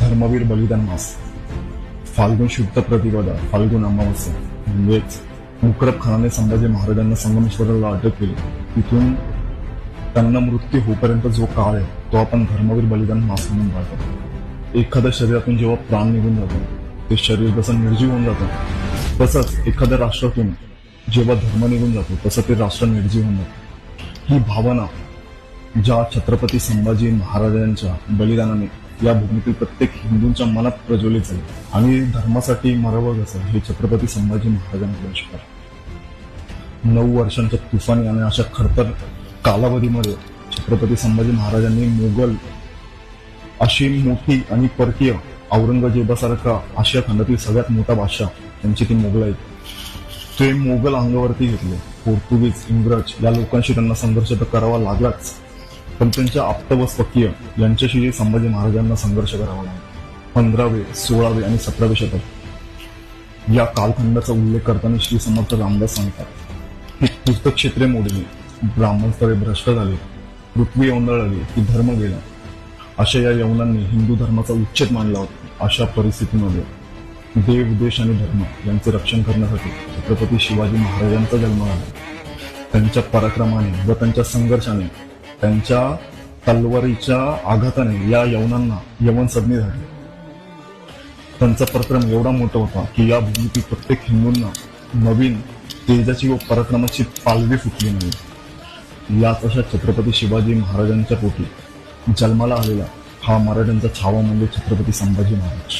धर्मवीर बलिदान मास, फाल्गुन शुद्ध प्रतिपदा, फाल्गुन अमावस्या म्हणजेच मुकरब खानाने संभाजी महाराजांना संगमेश्वराला अटक केली. तिथून त्यांना मृत्यू होईपर्यंत जो काळ आहे तो आपण धर्मवीर बलिदान मास म्हणून पाहतो. एखाद्या शरीरातून जेव्हा प्राण निघून जातो ते शरीर जसं निर्जीव होऊन जातं, तसंच एखाद्या राष्ट्रातून जेव्हा धर्म निघून जातो तसं ते राष्ट्र निर्जीव होऊन जातं. ही भावना ज्या छत्रपती संभाजी महाराजांच्या बलिदानाने या भूमीतील प्रत्येक हिंदूंच्या मनात प्रज्वलित झाली आणि धर्मासाठी मरावं कसं हे छत्रपती संभाजी महाराजांकडून शिकलं. 9 वर्षांच्या तुफानी आणि अशा खडतर कालावधीमध्ये छत्रपती संभाजी महाराजांनी मोगल अशी मोठी आणि परकीय औरंगजेबासारखा आशिया खंडातील सगळ्यात मोठा बादशाह त्यांची ती मोगल आहेत, ते मोगल अंगावरती घेतले. पोर्तुगीज, इंग्रज या लोकांशी त्यांना संघर्ष तर करावा लागलाच, पण त्यांच्या आप्त व स्वकीय यांच्याशी संभाजी महाराजांना संघर्ष करावा लागला. 15वे, 16वे आणि 17वे शतक या कालखंडाचा उल्लेख करताना श्री समर्थ रामदास सांगतात की तीर्थक्षेत्रे मोडली, ब्राह्मण स्थळे भ्रष्ट झाले, पृथ्वी ओंदळली की धर्म गेला. अशा या यवनांनी हिंदू धर्माचा उच्छेद मांडला होता. अशा परिस्थितीमध्ये देव, देश आणि धर्म यांचे रक्षण करण्यासाठी छत्रपती शिवाजी महाराजांचा जन्म झाला. त्यांच्या पराक्रमाने व त्यांच्या संघर्षाने, त्यांच्या तलवारीच्या आघाताने या यवनांना यवन संज्ञा झाली. त्यांचा पराक्रम एवढा मोठा होता की या भूमीतील प्रत्येक हिंदूंना नवीन तेजाची व पराक्रमाची पालवी फुटली नाही. याच अशा छत्रपती शिवाजी महाराजांच्या पोटी जन्माला आलेला हा मराठ्यांचा छावा म्हणजे छत्रपती संभाजी महाराज.